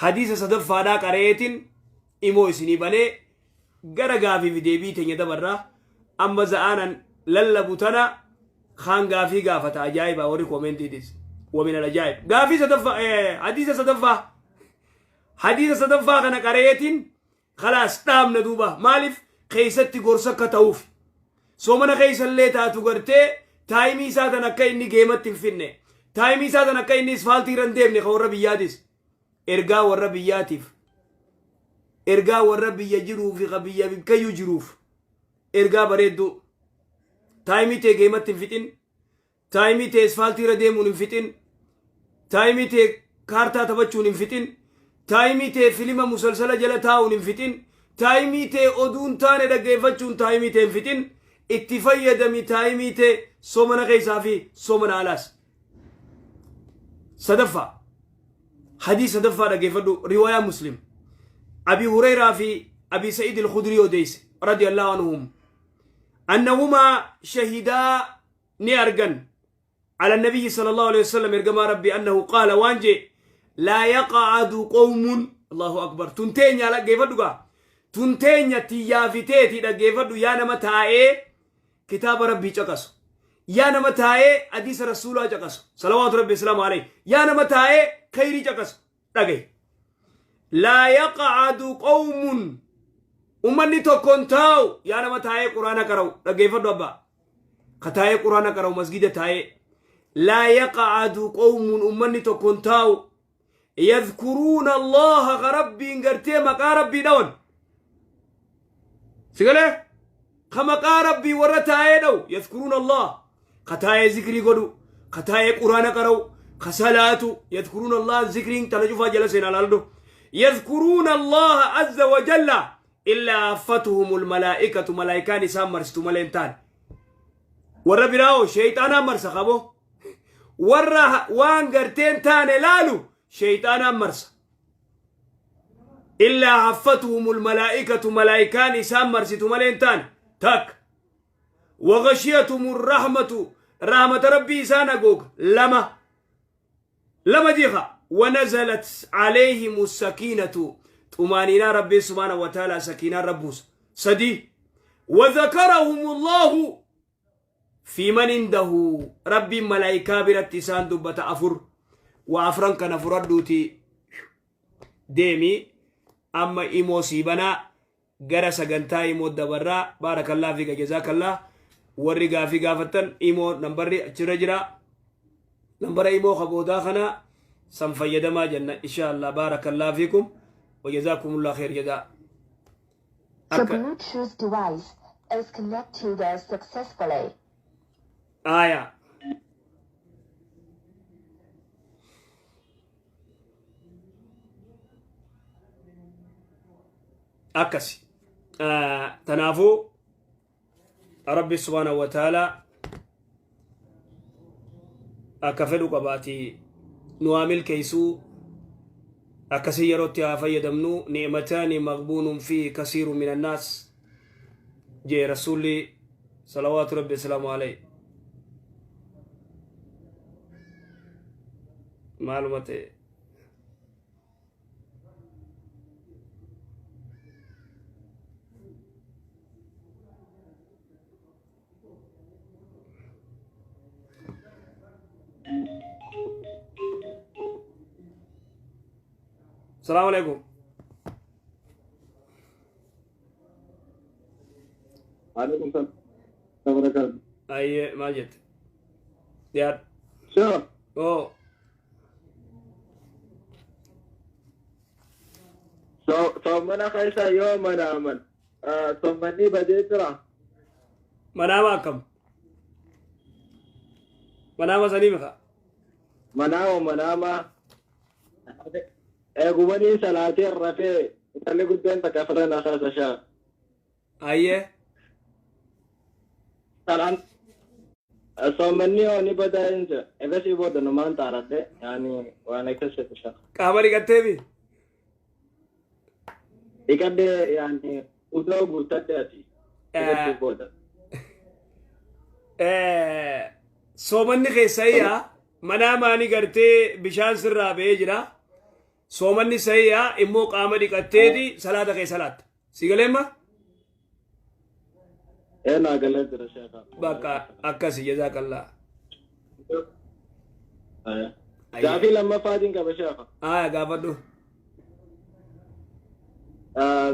حديث صدف فادا قريتين إمو إسني بني غرقا في فيديو تنيا دبرا أما زآنا للبوتنا خان غافي غافة عجائب أوري كومنتي ديس ومن العجائب غافي صدف حديث صدف كان قريتين خلاص تام ندوبة مالف خيستي غرسة كتوف سومنا خيس اللي تاتو غرتي تايمي ساتنا كايني قيمت تنفنه تايمي ساتنا كايني اسفالتي رنديبني خور ربياتيس إرقا والربياتيف إرقا والربي يجروف غبيا بكيو جروف إرقا بريدو تايمي تي قيمت تنفتن تايمي تي اسفالتي رديمون انفتن تايمي تي كارتا تبچون انفتن تايمي تي فيلم مسلسل جلتاون انفتن تايمي تي أدون تاني دقيفتشون تايمي تي انفتن اتفايد مي تايمي تي سومنا غيسافي سومنا علاس صدفة حديث صدفة دقيفتو رواية مسلم أبي هريرة في أبي سعيد الخدري وديس رضي الله عنهم أنهما شهدا نيرغن على النبي صلى الله عليه وسلم يرجم ربي أنه قال وانجي لا يقعد قوم الله أكبر تنتين يا لك جيفدوغا تنتين يا تيافيتي دا جيفدو يا نمتاي كتاب ربي تقص يا نمتاي حديث رسول الله تقص صلوات ربي السلام عليه يا نمتاي خيري تقص دغي لا يقعد قوم أمني تكونتاو يا نمتاي قرآن كرو دا جيفدو أبا خطاي قرآن كرو مسجد تاي لا يقعد قوم أمني تكونتاو يذكرون الله غربي انغرتي مقا ربي دون سيقاله خمقا ربي ورتاي دو يذكرون الله خطاي ذكري قدو خطاي قرآن كرو خسالاتو يذكرون الله ذكرين تنجفا جلسين على الدو يذكرون الله عز وجل إلا أفتهم الملائكة ملائكان سامر ستو ملينتان وربي راو شيطانا مرسخبو ورا وان غرتين تاني لالو شيطانا مرسخ إلا حفتهم الملائكة ملائكان سامر ستو ملينتان تاك وغشيتهم الرحمة رحمة ربي سانقوك لما ديخا ونزلت عليهم السكينة طمانينة ربي سبحانه وتعالى سكينة ربوس سدي وذكرهم الله في من عنده ربي ملائكة برتسان دبت أفر وأفران كان فردوتي ديمي أما إيمو سيبنا غرا سغنتا إيمو دبرا بارك الله فيك جزاك الله ورقا في قافتن إيمو نمبر جرجرا نمبر إيمو خبودا خنا سنفيد ما جنة إن شاء الله بارك الله فيكم وجزاكم الله خير جزاء The Bluetooth device is connected successfully. آية أكسي تنافو ربي سبحانه وتعالى أكفلو قباتي نوامل كيسو أكسي يروتي فيدمنو نعمتان مغبون فيه كثير من الناس جي رسولي صلوات ربي السلام عليه معلومات السلام عليكم وعليكم السلام وبركاته. أي ماجد ديار شو أوه صومنا خيسا يوم منامن صومني بديت ترى مناما كم مناما سليمك مناما قومني سلاتي الرفي اللي قلت انت كفرنا اساس شهر أيه طبعا صومني وني بدا انت بس يبود انه ما انت عرفت يعني وانا كسرت الشهر كابري كتبي يكاد يعني ودو قلت تاتي صومني خيسايا مناماني قرتي بشان سرا بيجرا soomanni sayyaa immoo qaama dhiqatteeti salaata kee salaatta si galeemma naa galee jira sheekha bakka akkasi jazaakallah gaafii lammaffaatiin qaba sheekha gaafadhu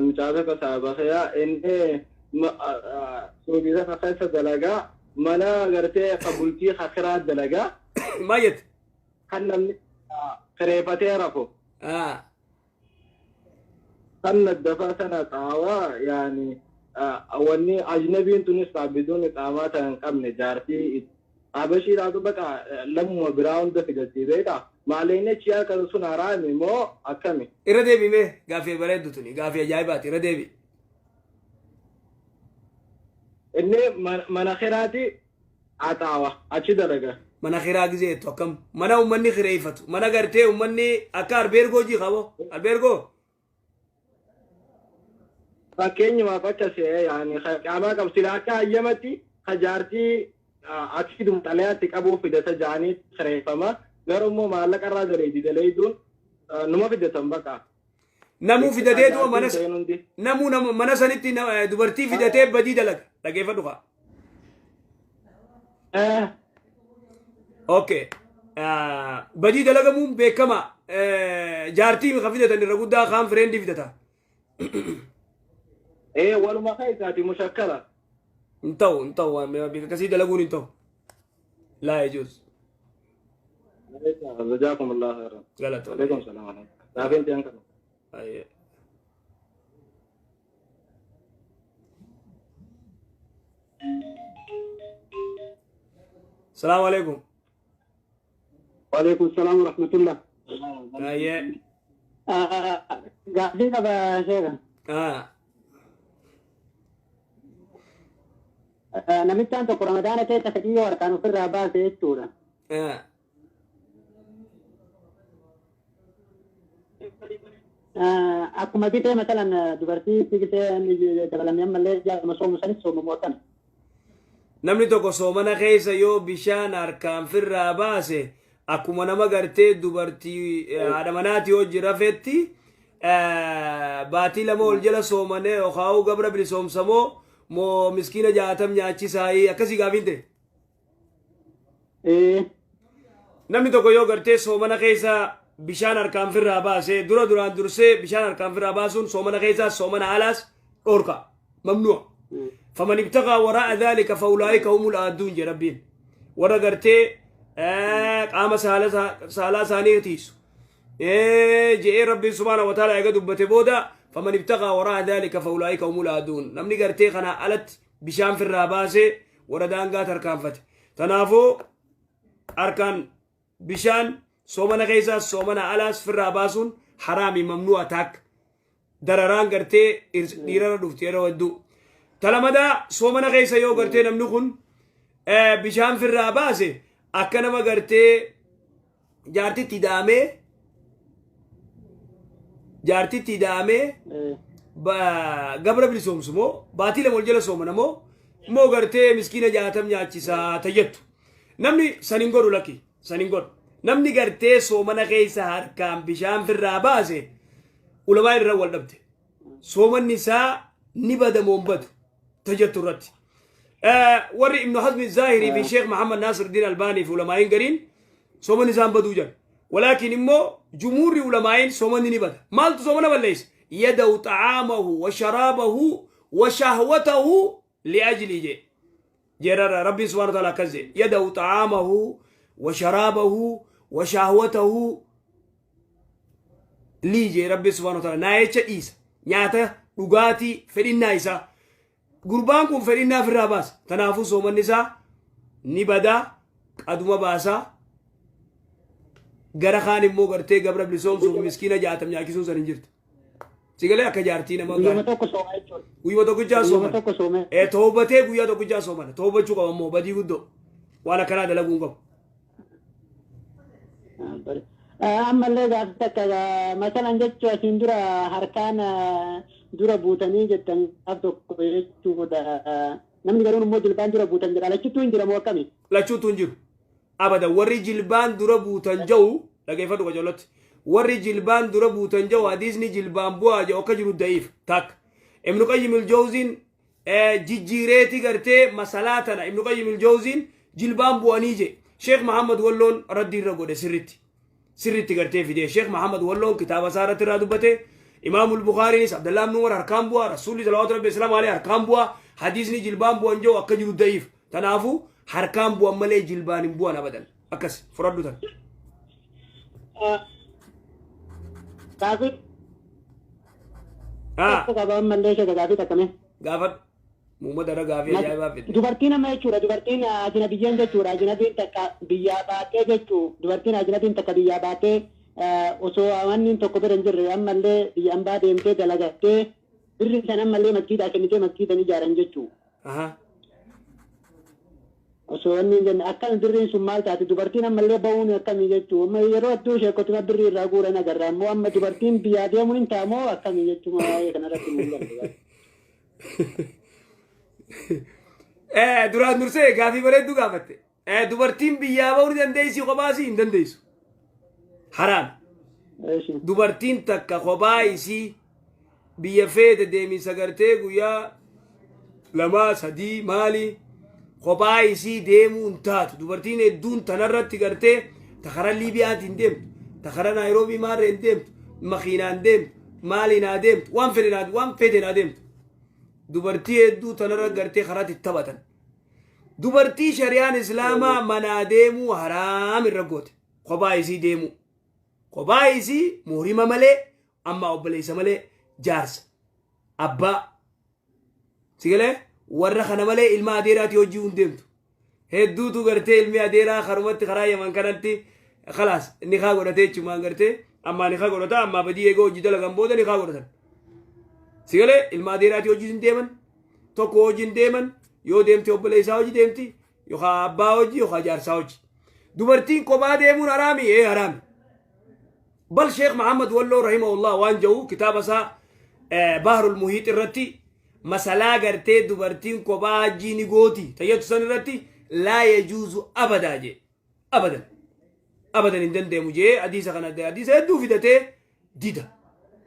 mucaa ka saabaqeyaa inni suuqisa keessa dalagaa mana gartee qabultii hakiraa dalagaa maayet kan namni kireeffatee rafu kan naddafa sana qaawaa yaani wanni ajnabiin tunis biduun qaamaa ta'an qabne jaartii abashiidhaatu baqa lammuma biraa hunda fidachiiseedha maaleyne chiyaa kan sun haraami moo akkami irra deebime gaafii bareeddu tuni gaafii ajaa'ibaati irra deebi inni mana khiraati axaawa achi dalaga mana khiraa gizeettu akkam mana ummanni khireeffatu mana gartee ummanni akka albeergoo jii qabo albeergoo fakkeenyumaaf akkasee yaani qaamaa qabsila akka hayyamatti kajaartii aksidum xalayaatti qabuu fidata jaanii khireeffama garuu immoo maallaqa irraa dareedi daleeyduun numa fidatan baqa namuu fidateetu namuu mana sanitti dubartii fidatee badii dalaga dhageeffadhu kaa okay badii dalagamuun beekama jaartii ka fidatan irra guddaa kaan fireendii fidata waluma keessaati mushakkala انتو كسيد لقون انتو لا يجوز جزاكم الله خيرا غلط عليكم السلام عليكم دافين تيانكم اي السلام عليكم وعليكم السلام ورحمة الله اي قاعدين يا شيخ namicha tokko ramadaana keessa fedhii warqaan ofirraa baase jechuudha. Akkuma bitee masalan dubartii fiigitee dabalamee ammallee jaalama soomu sanis soomamoo kana. Namni tokko soomana keessa yoo bishaan harkaan firraa baase akkuma nama gartee dubartii haadha manaati yoo jirafetti baatii lama ol jala soomane yookaan gabra bilisoomsamoo moo miskiina jaatam nyaachisaayii akkasii gaafinte namni tokko yoo gartee soomana keessa bishaan harkaan firraa baase duraan dursee bishaan harkaan firraa baasuun soomana keessa soomana alaas dhorka mamnu'a faman ibtaqa waraa dhalika faulaa'ika humul aadduun jedhe rabbiin warra gartee qaama saalaa isaanii tiisu je'ee rabbiin subhaanahu wa ta'aala eega dubbate booda فمن ابتغى وراء ذلك فاولئك هم العادون نمني غرتي خنا الت بشام في الراباسه وردان غات اركان فت تنافو اركان بشان صومنا غيزا صومنا الاس في الراباسون حرامي ممنوع تاك درران غرتي ديرا دوفتي ودو تلمدا صومنا غيزا يو غرتي نمنخون بشام في الراباسه اكنما غرتي جارتي تدامه jaartii tidaame gabra bilisoomsu moo baatii lama ol jala soomana moo gartee miskiina jaatam nyaachisaa tayyattu namni sanin godhu lakki sanin godhu namni gartee soomana keessa harkaan bishaan firraa baase ulamaa irra wal dhabde soomanni isaa ni badamoon badu tayyattu irratti warri ibnu hazmi zaahiri fi sheekh muhammad naasir diin albaanii fi ulamaa'iin gariin soomanni isaan baduu jedhu ولكن إمو جمهور علماء سومني نبدا مالت سومنا بليس يدو طعامه وشرابه وشهوته لأجل جرر ربي سبحانه وتعالى كذا يدو طعامه وشرابه وشهوته ليجي ربي سبحانه وتعالى نايتش إيسا نياتا لغاتي فرينا إيسا قربانكم فرينا في الراباس تنافو سومن نسا نبدا أدوما باسا gara kaan immoo gartee gabra bilisoomsuuf miskiina jaatam nyaakisuun san hin jirtu sigalee akka jaartii nama guyyuma tokko sooma jechuudha guyyuma tokkichaa soomana toobatee guyyaa tokkichaa soomana toobachuu qaba immoo badii guddoo waan akkanaa dalaguun qabu ammallee gaafa takka masalan jechuu asiin dura harkaan dura buutanii jettan af tokko jechuudha namni garuun immoo jilbaan dura buutan jedha lachuttuu hin jiramoo akkami lachuttuu hin jiru abada warri jilbaan dura buutan jau dhageeffadhu qajoolatti warri jilbaan dura buutan jau hadiisni jilbaan bu'aa jau akka jiru da'iif takka ibnu qayyim al-jawziin jijjiireeti gartee masalaa tana ibnu qayyim al-jawziin jilbaan bu'anii je sheekh mahammad walloon raddi irra godhe sirritti gartee fide sheekh mahammad walloon kitaaba isaa irratti irraa dubbate imaamu al-bukhaariinis abdallaa ibnu umar harkaan bu'aa rasuulli salawaatu rabbi islaam alayhi harkaan bu'aa hadiisni jilbaan bu'an jau akka jiru da'iif tanaafu harkaan bu'an malee jilbaan hin bu'an abadan akkas fudhadhu tan Gaafii. Akka qabaan mallee ishee gaafii takkame. Gaafadhu. Muummaa dara gaafii ajaa'ibaa fedhe. Dubartiin amma jechuudha. Dubartiin ajnabiyyeen jechuudha. Ajnabiin takka biyyaa baatee jechuu. Dubartiin ajnabiin takka biyyaa baatee osoo wanni tokko bira hin jirre ammallee biyya ambaa deemtee dalagattee birri san ammallee masjiidaa kennitee masjiidan ijaaran jechuu. Osoo wanni hin jenne akkan birriin sun maal taate dubartiin ammallee ba'uun akkamii jechuu. Amma yeroo hedduu sheekotuma birrii irraa guuran agarra. Ammoo amma dubartiin biyyaa deemuun hin taamoo akkamii jechuu waa'ee kanarratti hin galle. Duraan dursee gaafii bareedduu gaafatte. Dubartiin biyyaa ba'uu ni dandeessi kophaa isii hin dandeessu. Haraam. Dubartiin takka kophaa isii biyya feete deemisa gartee guyyaa lamaa sadii maali kophaa isii deemuu hin taatu. Dubartiin hedduun tanarratti gartee takara Liibiyaatti hin deemtu. Takara Naayiroobii maarree hin deemtu. Makiinaan deemtu. Maaliin haa deemtu. Waan fedhen haa deemtu. Dubartii hedduu tanarra gartee karaatti taphatan. Dubartii shari'aan islaamaa manaa deemuu haraam irra goote. Kophaa isii deemuu. Kophaa isii muhrima malee amma obboleessa malee jaarsa. Abbaa. Sigalee warra kana malee ilma adeeraati hojii hin deemtu. Hedduutu gartee ilmi adeeraa karumatti karaa yaman kanatti khalaas niqaa godhatee jechumaan gartee amma niqaa godhata amma badii eegoo hojii dalagan booda niqaa godhatan. Sigalee ilma adeeraati hojii hin deeman tokko hojii hin deeman yoo deemte obboleessaa hojii deemti yookaan abbaa hojii yookaan jaarsaa hojii. Dubartiin kophaa deemuun haraami haraami. Bal Sheekh Muhammad Walloo rahimahullah waan jahu kitaaba isaa Bahrul Muhiit irratti masalaa gartee dubartiin kophaa hajjii ni gooti tayyatu san irratti laa yajuuzu abadaa jee abadan hin dandeemu jee hadiisa kana hadiisa hedduu fidatee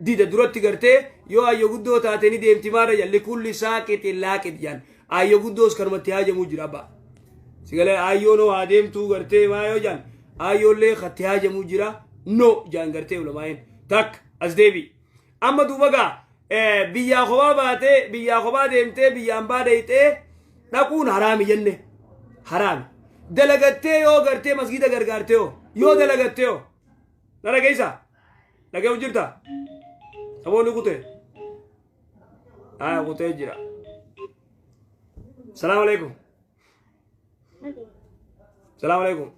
dida duratti gartee yoo ayyo guddoo taate ni deemti maara jalli kulli saaqixin laaqit jaan ayyo guddoos kanumatti haajamuu jira abbaa sigalee ayyoon haa deemtuu gartee maa yoo jaan ayyoollee katti haajamuu jira no jaan gartee ulamaa'in takka as deebi amma duuba gaa biyyaa kophaa baatee biyyaa kophaa deemtee biyyaan baadaytee dhaquun haraami jenne haraami dalagattee yoo gartee masgida gargaartee yoo dalagattee yoo na dhageessa dhagee jirta saboonni kutee kutee jira salaamu alaikum salaamu alaikum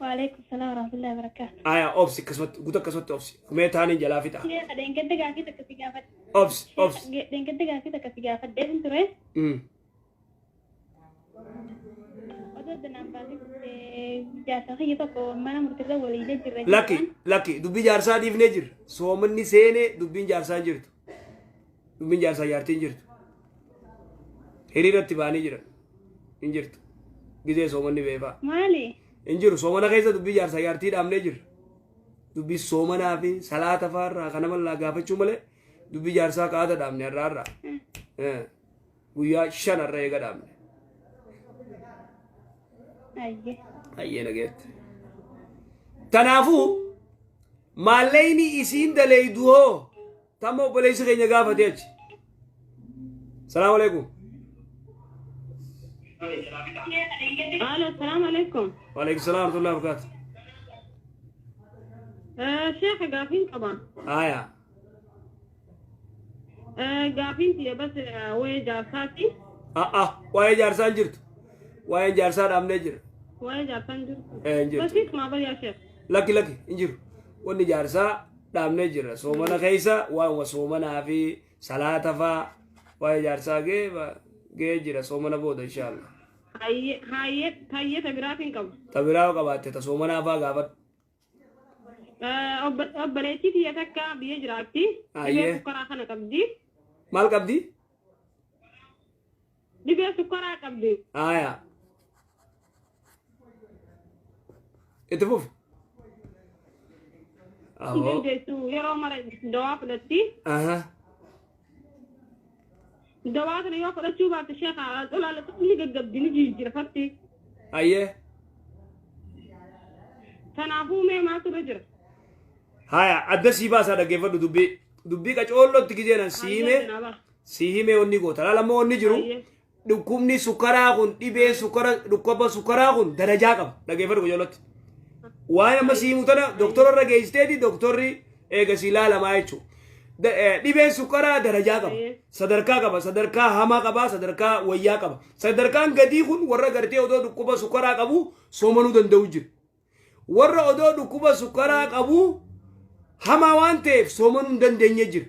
وعليكم السلام ورحمة الله وبركاته. أوبسي كسمت قلت كسمت أوبسي كم تاني جلا فيتا. دين كده قاعد كده في جافت. أوبس. دين كده قاعد كده في جافت ده أنت رأي؟ أده دنا بعدين جالسة هي تكو ما أنا مرتبطة ولا يجي جرا. لكي دبي جالسة دي في نجر سومني سينه دبي جالسة جرت دبي جالسة يارتين جرت هري رتباني جرت إنجرت جزء سومني بيفا. مالي. Injiru soomana keessa dubbii jaarsa yaartii dhaabnee jira. Dubbii soomanaa fi salaata fa'aarraa kana mallaa gaafachuu malee dubbii jaarsaa qaata dhaabne irraa. Guyyaa 5 irra eega dhaabne. Ayyee nageette. Kanaafuu maalleeyni isiin daleeydu hoo tamma obboleessi keenya gaafatee achi. Salaamu alaikum. الو السلام عليكم. وعليكم السلام ورحمة الله وبركاته. شيخ قافين طبعا. آية. قافين تي بس وين جارساتي؟ وين جارسان جرت؟ وين جارسان أم نجر؟ وين جارسان جرت؟ جرت. بس ما بل يا شيخ. لكي إنجر. وني جارسا دام نجر سومنا خيسا وسومنا في صلاة فا وين جارسا جي جرا سومنا بود إن شاء الله. هاي تبرافين كم؟ تبراو كبات تسومنا فا قابت. أبريتي في يتكا بيجراتي. أيه. سكرا خنا كبدي. مال كبدي؟ دي بيا سكرا كبدي. إتفوف. Ahoo. dandeessu yeroo mara dawaa fudhatti. Aha. Dawaa kana yoo fudhachuu baatte sheekha xolaala xulli gaggabdi ni jijjiirfatti. Ayyee. Kanaafuu mee maaltu irra jira? Haya adda sii baasaa dhaggeeffadhu dubbii. Dubbii qacoollootti gizeenan sii himee onni goota. Laalammoo onni jiru. Dhukkubni sukaraa kun dhibee dhukkuba sukaraa kun darajaa qaba. Dhaggeeffadhu qacoollootti. Waan amma sii himu tana doktorarra geessisteeti doktorri eegasii ilaalamaa jechuudha. Dhibeen sukaraa darajaa qaba. Sadarkaa qaba. Sadarkaa hamaa qaba. Sadarkaa wayyaa qaba. Sadarkaan gadii kun warra gartee odoo dhukkuba sukaraa qabu soomanuu danda'u jiru. Warra odoo dhukkuba sukaraa qabu hamaa waan ta'eef soomanuu hin dandeenye jiru.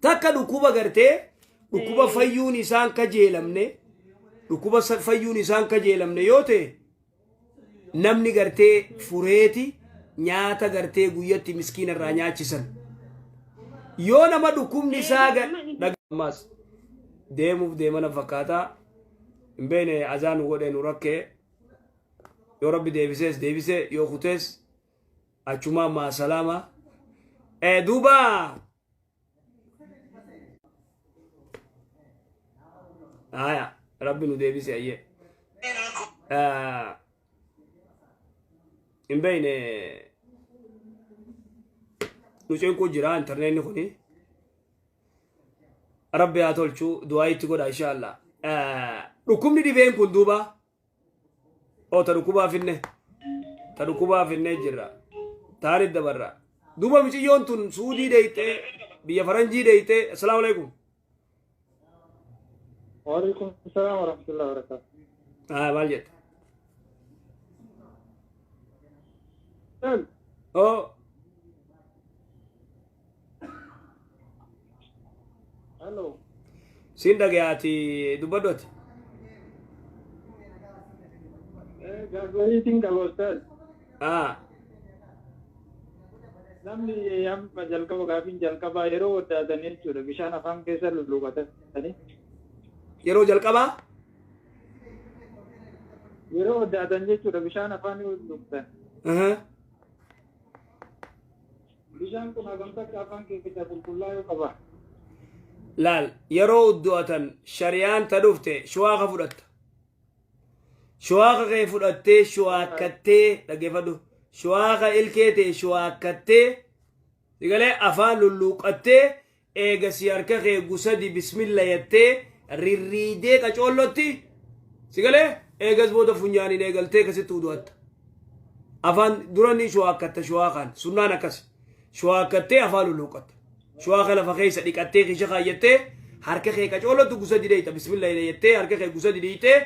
Takka dhukkuba gartee dhukkuba fayyuun isaan kajeelamne dhukkuba fayyuun isaan kajeelamne yoo ta'e namni gartee fureeti nyaata gartee guyyatti miskiina irraa nyaachisan. Yoo nama dhukkubni isaa dhagamaas deemuuf deemana fakkaataa hin beekne azaan godhee nu rakkee yoo rabbi deebisees deebisee yoo kutees achumaan maa salaama. Duuba haya rabbi nu deebise ayyee hin beekne nuceen kun jira intarneetni kuni rabbi haa tolchu du'aa itti godha inshaallah. Dhukkubni dhibeen kun duuba ta dhukkubaaf finne jirra taanit dabarra duuba miciyyoon tun suudii deeyte biyya faranjii deeyte. Assalaamu alaikum. Waalaikum salaam wa rahmatullahi wa barakatuh. Maal jette? Hello. Siin dhagayaati dubbadhu ati. Gaafariitiin qaba ustaad. Namni amma jalqaba gaafiin jalqabaa yeroo waddaatanii jechuudha bishaan afaan keessa lulluuqatanii. Yeroo jalqabaa? Yeroo waddaatan jechuudha bishaan afaan lulluuqatan. Bishaan kun hagam takka afaan keessa qulqullaa'uu qaba. Laal yeroo uddu'atan shariyaan ta dhufte shuwaaqa fudhatta. Shuwaaqa kee fudhattee shuwaakkattee dhaggeeffadhu. Shuwaaqa ilkee ta'e shuwaakkattee sigalee afaan lulluuqattee eegasii harka kee gusadi bismillah jettee rirriidee qacoollotti sigalee eegas booda funyaaniin eegaltee kasitti uddu'atta. Afaan duranii shuwaakkatta shuwaaqaan sunnaan akkas shuwaakkattee afaan lulluuqatta. Shuwaaqa lafa keessa dhiqattee kisha kaayyattee harka kee qacoollotti gusadi deeyta bismillah jettee harka kee gusadi deeytee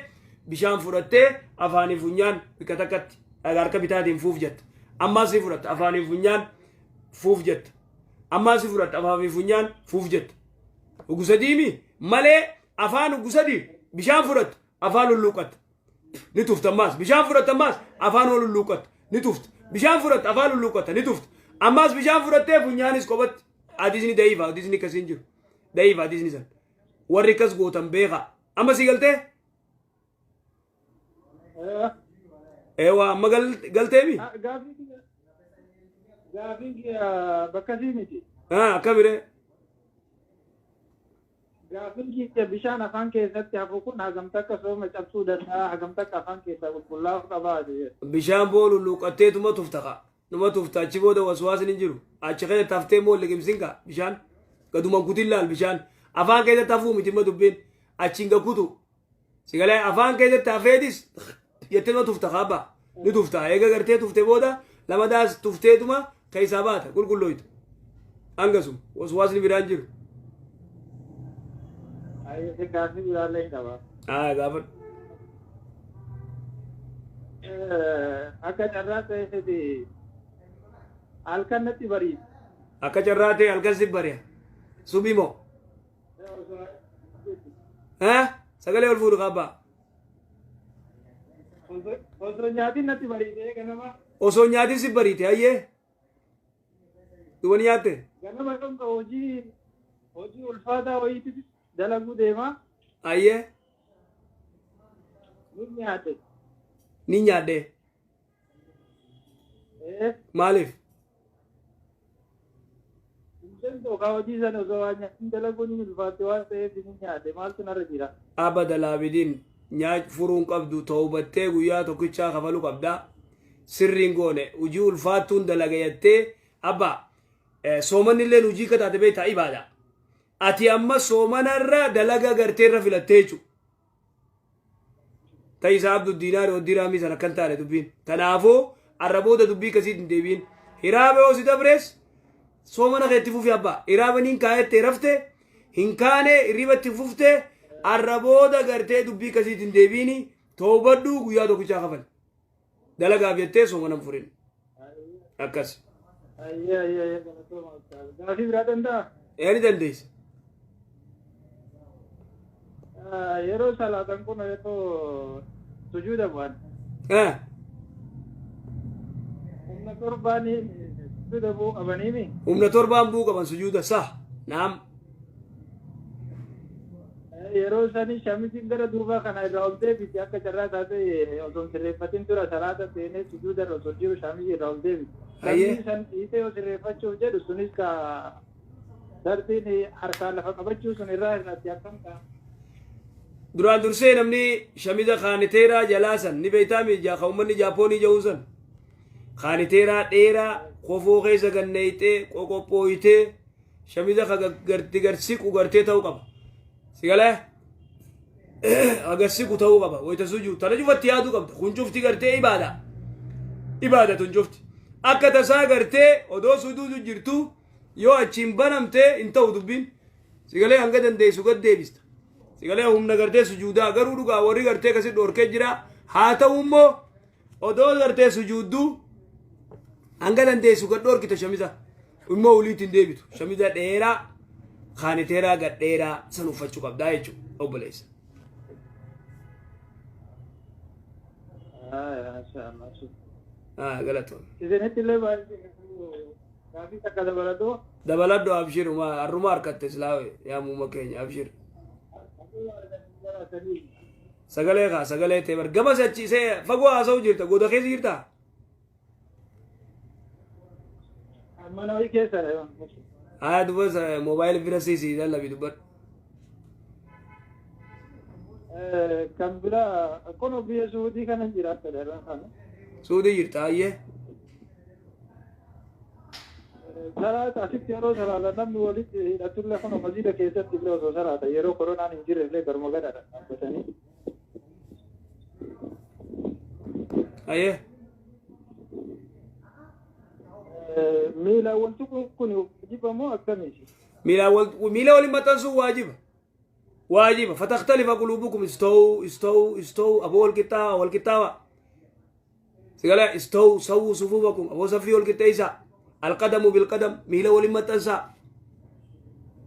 bishaan fudhattee afaanii funyaan bika takkatti harka bitaatiin fuuf jetta. Ammaas ni fudhatta afaanii funyaan fuuf jetta. Ammaas ni fudhatta afaanii funyaan fuuf jetta. Gusadiimi malee afaan gusadi bishaan fudhatta afaan lulluuqatta ni tufta. Ammaas bishaan fudhatta ammaas afaan lulluuqatta ni tufta. Bishaan fudhatta afaan lulluuqatta ni tufta. Ammaas bishaan fudhattee funyaanis qobatti. Adisni da'iifa adisni kasiin jiru da'iifa adisni san warri kas gootan beeka. Amma si galtee? Ewa amma galteemi? Gaafiin bakkasii miti. Akkamire? Gaafiin keessa bishaan afaan keessatti hafu kun hagam takka sooma cabsuu danda'a hagam takka afaan keessaa qulqullaa'uu qabaa. Bishaan boo lulluuqatteetuma tuftaqa. Numa tufta achi booda waswaasni hin jiru. Achi keessa taftee moo liqimsinka bishaan gaduma kutin laal bishaan afaan keessatti hafuu miti ma dubbiin achiin gakutu sigalee afaan keessatti hafeetis jettee ma tufta qaaba ni tufta eega gartee tufte booda lama daas tufteetuma keessaa baata qulqullooytu hangasum waswaasni biraan jiru. Gaafii biraallee hin qaba. Gaafa. Akka carraa ta'eeti halkan natti bari'a. Akka carraa ta'e halkan si bari'a. Subii moo? Sagalee ol fuudhu qabbaa. Osoo nyaatiin natti bariite ganama. Osoo nyaatiin si bariite ayyee. Duba ni nyaatte? Ganama dhonka hojii ulfaataa wayiitti dalaguu deema. Ayyee. Ni nyaatte. Ni nyaadde. Maaliif? Okaawwatii sana osoo waan nyaatni dalaguun hin ulfaate waan ta'eef hin nyaate maaltu narra jira. abada laabidiin nyaach furuun qabdu toobattee guyyaa tokkichaa kafaluu qabda sirriin goone hujii ulfaattuun dalagayattee abba soomanilleen hujii kataate beektaa ibaada ati amma soomanarra dalaga garteerra filattee jechuudha. Ta'isaa abdu diinaari oo diraamii sana kan taane dubbiin kanaafuu arraboota dubbii kasiit hin deebiin hiraabee oo si dabrees soomana keetti fufi abbaa hiraabaniin kaayettee rafte hin kaane irribatti fufte arraboota gartee dubbii kasiit hin deebiini toobadhuu guyyaa tokkichaa kafal dalagaaf jettee soomana furin akkas. Gaafii biraa danda'a? Ni dandeessa. Yeroo salaatan kun yeroo sujuuda bu'an. Humna torbaanii sujuuda bu'u qabaniimi. Humna torbaan bu'u qaban sujuuda sah naam. Yeroo sanii shamiziin gara duubaa kana irraa ol deebiti akka carraa taate osoo hin sirreeffatin dura salaata seenee sujuuda irra osoo jiru shamizii irraa ol deebiti. Shamizii san dhiisee yoo sirreeffachuuf jedhu sunis ka darbiin harkaan lafa qabachuu sun irraa irratti akkam ta'a. Duraan dursee namni shamiza kaaniteeraa jalaasan ni beeytaami jaa uummanni jaapoonii ja'uu san kaaniteeraa dheeraa kofoo keessa ganneeytee qoqophooyitee shamiza garti garsiqu gartee ta'uu qaba sigalee agarsiqu ta'uu qaba wayita sujuu tana cufatti yaaduu qabda kun cufti gartee ibaada tun cufti akka tasaa gartee odoo sujuudu jirtu yoo achiin banamtee hin ta'u dubbiin sigalee hanga dandeessu gad deebista. Sigalee humna gartee sujuudaa garuu dhugaa warri gartee kasi dhorkee jira haa ta'u immoo odoo gartee sujuudduu hanga dandeessu gad dhorkita shamiza immoo uliitiin deebitu shamiza dheeraa kaaniteeraa gad dheeraa san uffachuu qabdaa jechuudha obboleessa. Galatoon. Isinitti illee baay'ee gaafii takka dabaladoo. Dabaladoo abshiru harruma harkatte islaawe yaa muuma keenya abshiru. Sagalee kaa sagalee ta'e bar gama sachiisee fagoo haasa'u jirta goda keessa jirta. Mana wayii keessa haa dubbasa moobaayilii bira siisii lallabii dubbadhu. Kan biraa kun biyya Suudii kana jiraata darbaan kana. Suudii jirta hayyee. Salaata asitti yeroo salaata namni walitti hidhatullee kun masjiida keessatti bira osoo salaata yeroo koronaan hin jirre illee garuma gadaadha dhaabbatanii. Hayyee. Miila wanti kun wajiba moo akkamiiti? miila waliin maxxansuun waajiba fatakhtalifa quluubukum istow aboo walqixxaawa sigala istow sawwu sufuufakum aboo saffii walqixxeeysa القدم بالقدم ميلا ولمتنسا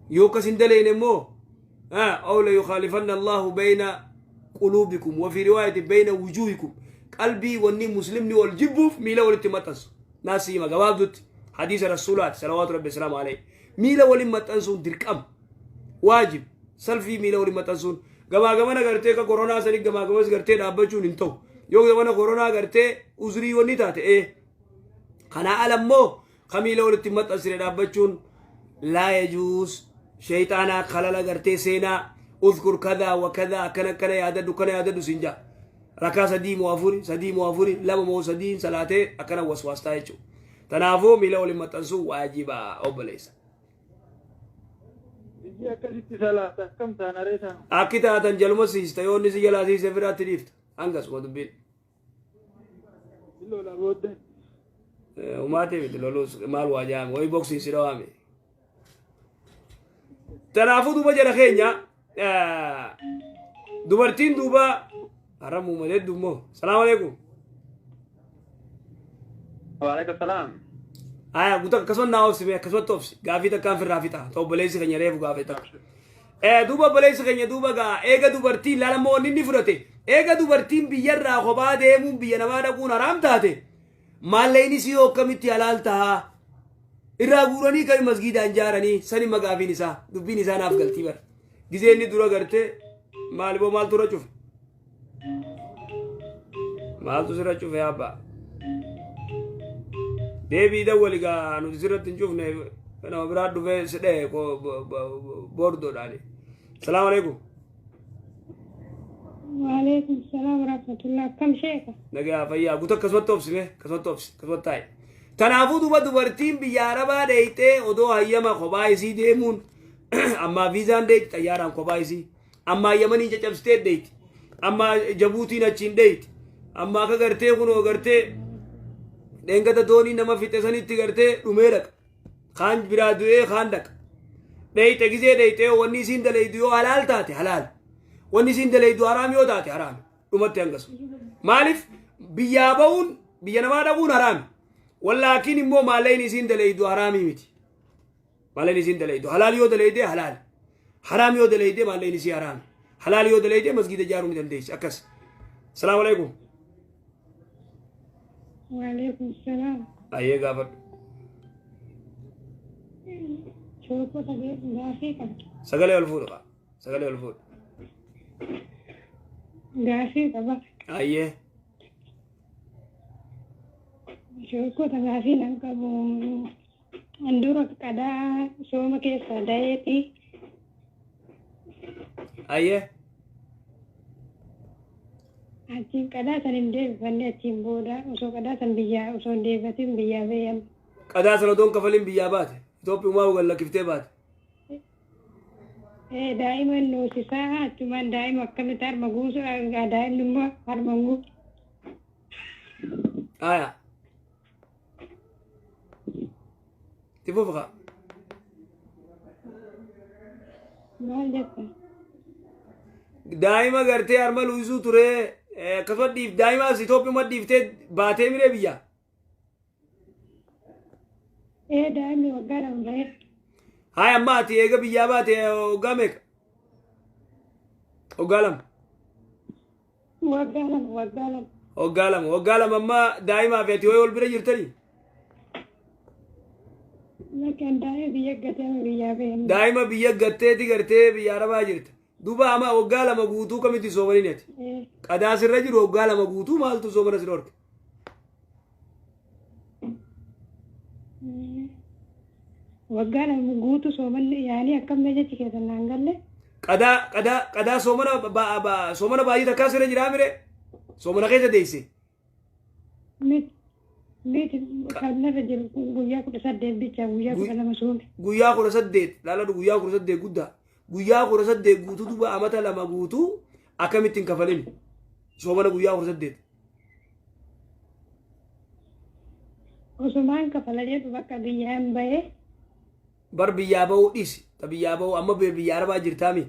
يوكس اندلين مو أو لا يخالفن الله بين قلوبكم وفي رواية بين وجوهكم قلبي وني مسلمني والجبوف ميلا ولمتنس ناسي ما جوابت حديث الرسولات صلوات ربي السلام عليه ميلا ولمتنسون دركم واجب سلفي ميلا ولمتنسون جما نغرتي كورونا سني جما غرتي دابچون انتو يو جما كورونا غرتي عذري وني تاتي خنا ألمو خميلة ولتمت أسر دابچون لا يجوز شيطانا خلال غرتي سينا اذكر كذا وكذا كنا يعدد سنجا ركا سدي موافوري لما مو سدين صلاته أكنا وسواستا يجو تنافو ميلا ولمت أنسو واجبا أوبليس أكيد هذا جلما سيستا يوني سيجلا سيستا فرات ريفت أنقص ودبين وماتي بتلولوس مال واجام وي بوكسي سيروامي تنافو دوبا جرا خينيا دوبرتين دوبا حرام مدد دومو السلام عليكم وعليكم السلام قلت كسون ناوس بي كسون توفس غافيتا كان في رافيتا تو بليس خنيا ريفو غافيتا دوبا بليس خنيا دوبا غا ايغا دوبرتين لا مو نيني فرتي ايغا دوبرتين بيرا خبا ديمون بينما دكون حرام تاتي ماليني سيو كميتي حلال تها إراغوراني كاي مسجد انجاراني سني مغافي نسا دبي نسا ناف غلطي بر غيزيني دورا غرتي مالبو مال تورا چوف مال تو سرا چوف يا با ديبي دولي غا نو سرت نچوف نه أنا براد في سده بوردو داني السلام عليكم وعليكم السلام ورحمة الله كم شيخ نجا فيا قلت كسبت توبسي كسبت تاي تنافو دوبا دوبرتين بياربا ديته ودو هيما خبايسي ديمون أما فيزان ديت تيارام خبايسي أما يمني جاب ستيت ديت أما جبوتي نتشين ديت أما كغرتي كنو غرتي دينغتا دوني نما في تساني تغرتي رميرك خان برادوه خان دك ديت كيزي ديته وني سين دليدو حلال تاتي حلال وني سين دليدو حرام يو تاتي حرام أمت ينقص مالف بيابون بينما دبون حرام ولكن مو مالين سين دليدو حرامي متي مالين سين دليدو حلال يو دليدو حلال حرام يو دليدو مالين سي حرام حلال يو دليدو مسجد جارو مدنديش أكس السلام عليكم وعليكم السلام أيه قابل شوفوا تبي دافيك سقلي الفود سقلي الفود دافيك بقى أيه شوفوا تبي نكبو أندورك كذا شو ما كيس دايتي أيه أتيم كذا سندير فني أتيم بودا وشو كذا سنبيا وشو ديفتين بيا بيم كذا سنودون كفلين بيابات توبي ما وقال لك كتابات إيه دائما نوسي ساعة cuma دائما كم تار مغوس دائما نما هرمغو آية تفوفقا ما جت دائما करते अरमल उजू तुरे कसवत दीप दाइमा सितोपी मत दीपते बाते मिले बिया إيه دائما وقارن غير हाय अम्मा आती है बिया बाते ओगामेक ओगालम ओगालम अम्मा दाइमा फेती होय ओल बिरे जिरतरी لكن دائما بيجتة بيا بيم दाइमा बिया गत्ते ती करते बिया रबा जिरत दुबा अम्मा ओगालम गुतू कमिति सोमनी नेत إيه कदा सिर रजिर ओगालम गुतू माल तू सोमना सिरोर्क وقارن مغوتو سومن يعني أكم ميجة كذا نانغله कदा सोमना बाजी तका सिर जिरा मेरे सोमना कैसे देसी ميت كنا رجل وياك تصدق بيتشا وياك أنا مسؤول guyyaa kudha saddeet laaladu guyyaa kudha saddeet guddaa guyyaa kudha saddeet guutuu duba amata lama guutuu akkamittiin kafalin soomana guyyaa kudha saddeet وسمان كفلجة بقى بيام بيه bar biyyaa bahuu dhiisi ta biyyaa bahuu amma biyyaa arabaa jirtaami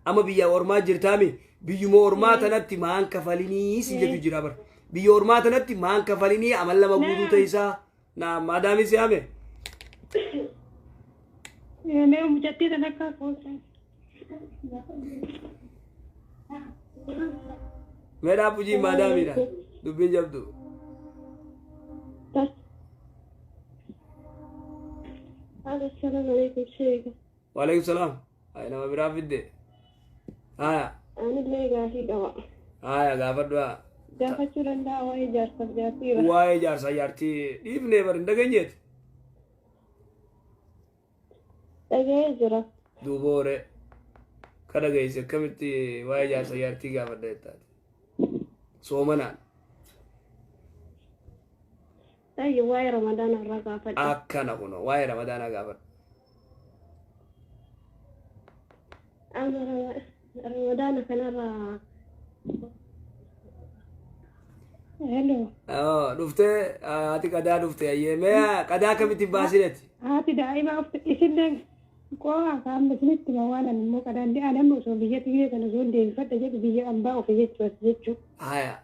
amma biyyaa ormaa jirtaami biyyuma ormaa tanatti maan kafalinii si jechu jira bar biyya ormaa tanatti maan kafalinii amal lama guutuu ta'isaa na maadaami si hame मैं मुझे तो ना का कोसा मेरा पुजी मादामी ना दुबिन जब्दू السلام عليكم شيخ वालेकुम सलाम ay nama biraa fidde haya أنا اللي قاعد دواء haya gaafadhu جافت شرنا وهي جالسة جاتيرة waa'ee jaarsaa jaartii dhiifnee bar hin dhageenyeeti تجاهزرة duuboore ka dhageesse akkamitti waa'ee jaarsaa jaartii gaafadha jettaati soomanaan أي واي رمضان الرقافة akkana kuno waa'ee ramadaanaa gaafadha أنا رمضان كان هلو dhuftee ati qadaa dhufte ayyeemee qadaa akkamitti baasineeti هاتي دائما إسنن قوة كان بسنت موانا مو كدان دي أنا مسؤول بيجي تيجي كنا زول دي فتا جت بيجي أمبا وفي جت جتشو haya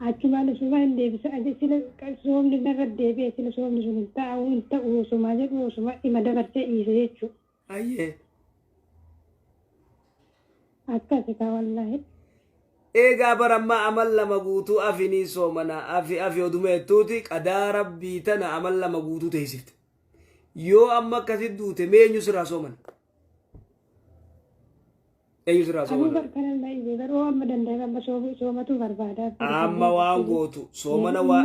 أتما نسوان دي بس أجي سلا كسوم لنا دي بي سلا سوم نسوم تا وين تا وسما جت وسما إما دكتة إيه جتشو ayyee أكاسي والله eegaa bar amma amal lama guutuu afinii soomana afi odumeettuuti qadaa rabbii tana amal lama guutuu teessifte yoo amma akkasit duute meenyu siraa sooman Eenyu sirraa Anuu soomana? barkana illee garuu amma danda'e amma soomatu barbaada. Amma waan gootu soomana waa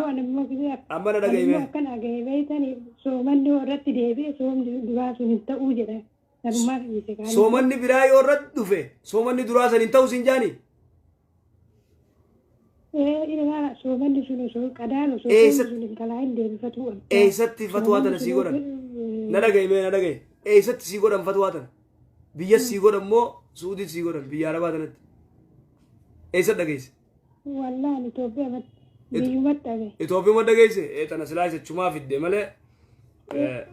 amma na dhagahime. Akkan dhagahee beeytanii soomanni irratti deebi'e soomni duraa sun hin ta'uu jedha. Namummaa dhiise kan. Soomanni biraa yoo irratti dhufe soomanni duraa san hin ta'u sin jaani? Ilaa soomanni sun osoo qadaanu soomni sun hin kalaa hin deebifatu. Eessatti fatwaa tana sii godhan? Na dhagahime na dhagahe. Eessatti sii godhan fatwaa tana? Biyya sii godhan moo Suudii sii godhan biyya Arabaa tanatti? Eessa dhageesse? Wallaan Itoophiyaa biyyumatti dhagahe. Itoophiyaa dhageesse? Tana silaa isa chumaa fidde malee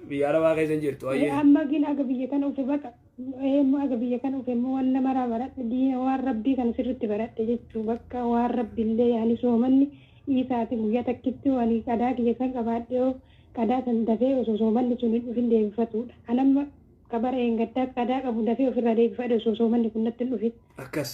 biyya Arabaa keessa hin jirtu. Amma gin aga biyya kana ufe baqa. Aga biyya kana ufe immoo waan nama baradhe diina waan rabbii kan sirriitti baradhe jechuu bakka waan rabbiillee yaani soomanni isaati guyyaa takkitti wani qadaa kiyya kan qabaadhe qadaa san dafee osoo soomanni sun hin dhufin deebifatudha. Anamma kabara eeggaddaa qadaa qabu dafee ofirraa deebifadhe osoo soomanni kun natti hin dhufin. Akkas.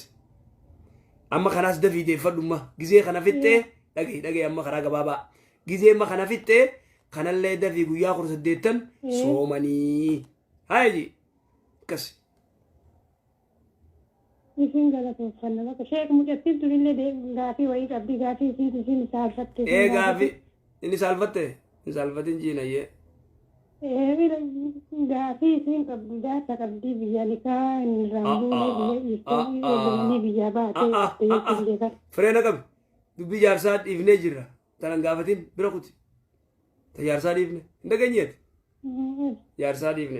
Amma kanaas dafii deeffadhumma gizee kana fixxee dhagahi amma karaa gabaabaa gizee amma kana fixxee kanallee dafii guyyaa 18 soomanii haayiji akkas. Isin galatooffanna bakka sheek mucattiin turillee gaafii wayii qabdi gaafii isin saalfatte. Gaafii inni saalfatte hin saalfatin jiinayyee. Gaafii isin qabdu jaarsa qabdii biyya likaa inni raambuulee biyya dhiiftee biyya baatee. Fireena qabi dubbii jaarsaa dhiifnee jirra tanan gaafatin bira kuti ta jaarsaa dhiifne hin dhageenyeeti. Jaarsaa dhiifne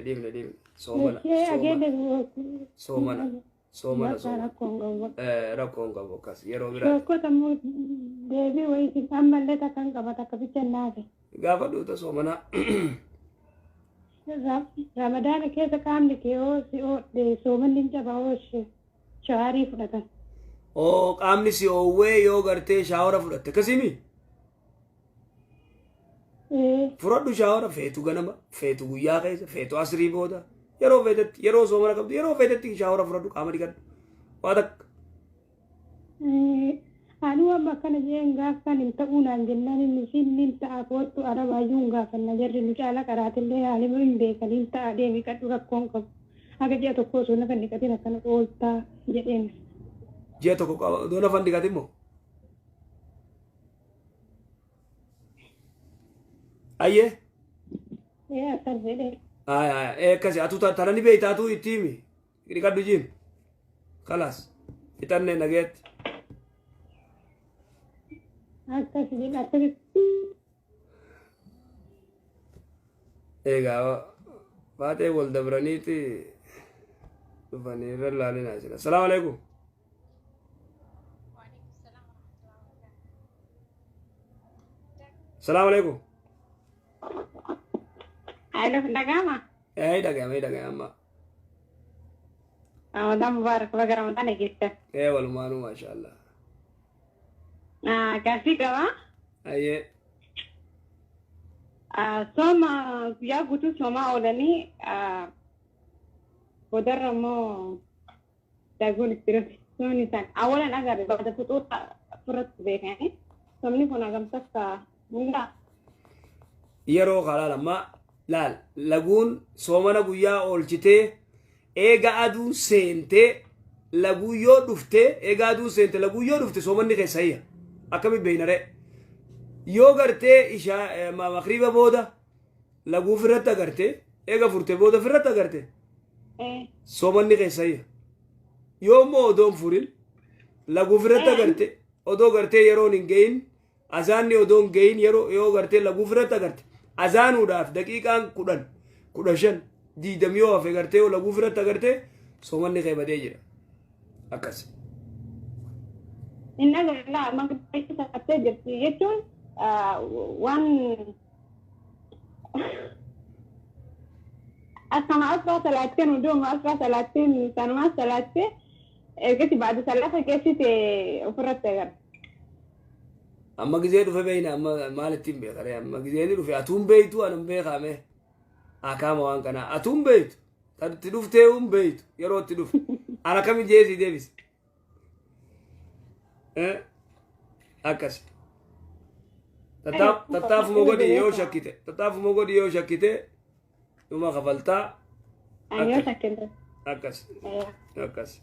soomana rakkoon qabu akkas yeroo biraa. Rakkoo ammoo deebii wayii isin ammallee takkan qaba takka bicha naafe. Gaafa dhuuta soomanaa. Ramadaana keessa qaamni kee si oodhe soomanni hin caba shaawarii fudhatan. Qaamni si oowwee yoo gartee shaawara fudhatte akkasimi? Fudhadhu shaawara feetu ganama feetu guyyaa keessa feetu asrii booda yeroo feetetti yeroo soomana qabdu yeroo feetetti shaawara fudhadhu qaama dhiqadhu waa takka. Anuu amma akkana jeen gaafan hin ta'uu naan jennaan inni sin ta'a kootu arabaayyuu hin gaafanna jarri nu caala qaraatillee haalima hin beekan hin ta'a deemi qadhu rakkoon qabu aga ji'a tokko osoo nafa dhiqatin akkana ooltaa jedheen. Ji'a tokko qaba osoo nafa dhiqatin moo? Ayyee? Akkas jedhee. Akkasi atu tarani beeyta atu itti himi dhiqadhu jiin kalaas fixannee nageetti. Egaa baatee wal dabraniiti dhufanii irra ilaalinaa jira. Salaamu alaikum. Salaamu alaikum. Halo, dhagama? Dhagama amma. Ramadan Mubarak baga Ramadan eeggatta. Walumaanuu maasha Allah. Gaaffii qaba. Ayyee. Sooma guyyaa guutuu soomaa oolanii boodarra immoo daguun itti dhufe. Soomni isaan awwalan agarre bakka fuxuura furratti beekanii soomni kun hagamtakka hundaa. Yeroo kalaa lammaa laal laguun soomana guyyaa oolchitee eega aduun seentee laguu yoo dhuftee eega aduun seente laguu yoo dhufte soomanni keessayya. Akkami beeynare yoo gartee ishaa makriba booda laguu firratti agarte eega furte booda firratti agarte soomanni keessayya yoo immoo odoon furin laguu firratti agarte odoo gartee yeroon hin geyin azaanni odoon geyin yoo gartee laguu firratti agarte azaanuudhaaf daqiiqaan 15 20 yoo hafe gartee yoo laguu firratti agarte soomanni keebadee jira akkas. Inni agarraa magariisa sakattee jirti jechuun waan akkama asfaa salaateen hundumaa asfaa salaateen sanumaa salaattee ergatti baadu salaata keessite ofirratti agarra. Amma gizee dhufe beeyna amma maalittiin beekare amma gizeen dhufe atuun beeytu anum beekame akaama waan kanaa atuun beeytu tatti dhuftee un beeytu yeroo itti dhufe ana kami jeesii deebise. Akkas. Tattaafuma godhi yoo shakkite dhuma kafaltaa. Yoo shakkite. Akkas.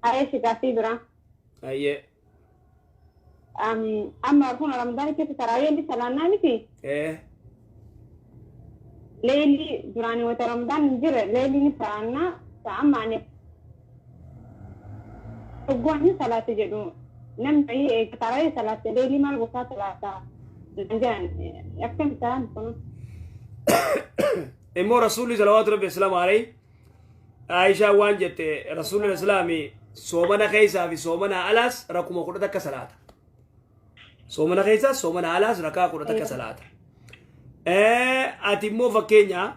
Ayah si kasih berang. Ayye. Amma kun Ramadan kita tarawih di salana ni sih. Leili durani wata Ramadan jira leili ni sarana sama ni. Gua ni salat jedu. Nam tayi tarawih salat leili mal buka salata. Jangan yakin kan pun. إمو رسول صلوات ربي السلام عليه عائشة وانجت رسول الإسلامي صومنا خيسا في صومنا ألاس ركوم قرطة صلاة صومنا خيسا صومنا ألاس ركا قرطة صلاة أتيمو فكينيا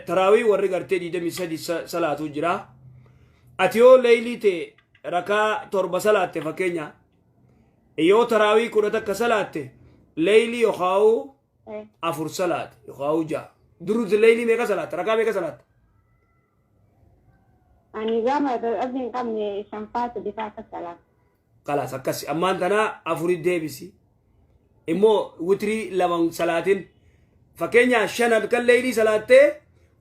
تراوي ورقرتي دي دمي سدي صلاة جرا أتيو ليلي تي ركا تربة صلاة فكينيا يو تراوي قرطة صلاة ليلي يخاو أفر صلاة يخاو جا دروز الليلي ميكا صلاة ركا ميكا صلاة أنا جامع أبين كم شنفات دفاع الصلاة خلاص أكسي أما أنتنا أفر الديبسي إمو وتري لمن صلاة فكينيا شند كالليلي صلاة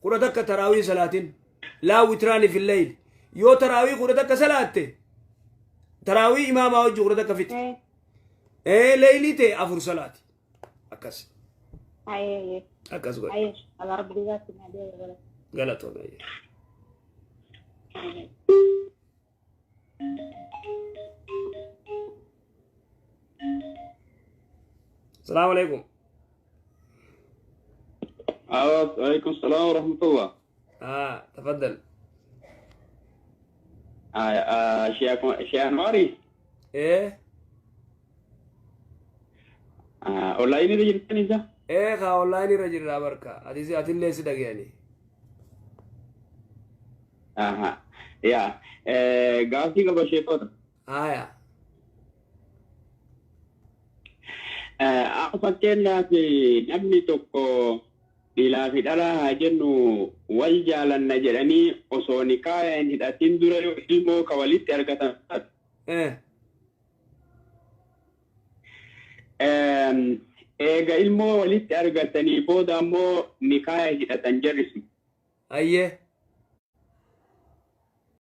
قرطك تراوي صلاة لا وتراني في الليل يو تراوي قرطك صلاة تراوي إمام أوجه قرطك فيت ليلي تي أفر صلاة أكسي أيه أكاس قول أيه على رب ذات النبي غلط غلط والله السلام عليكم وعليكم السلام ورحمة الله. تفضل. شيخ أنواري. إيه. أونلاين رجل كنيسة. إيه خا أونلاين رجل رابركا. هذه أتلي سيدك يعني. يا. قاسي قبل شيء يا. Fakkeenyaaf namni tokko dhiiraa fi dhalaa haa jennu wal jaalanna jedhanii osoo nikaa hin hidhatin dura ilmoo ka walitti argatan eega ilmoo walitti argatanii booda ammoo nikaa hidhatan jarrisu. Ayyee.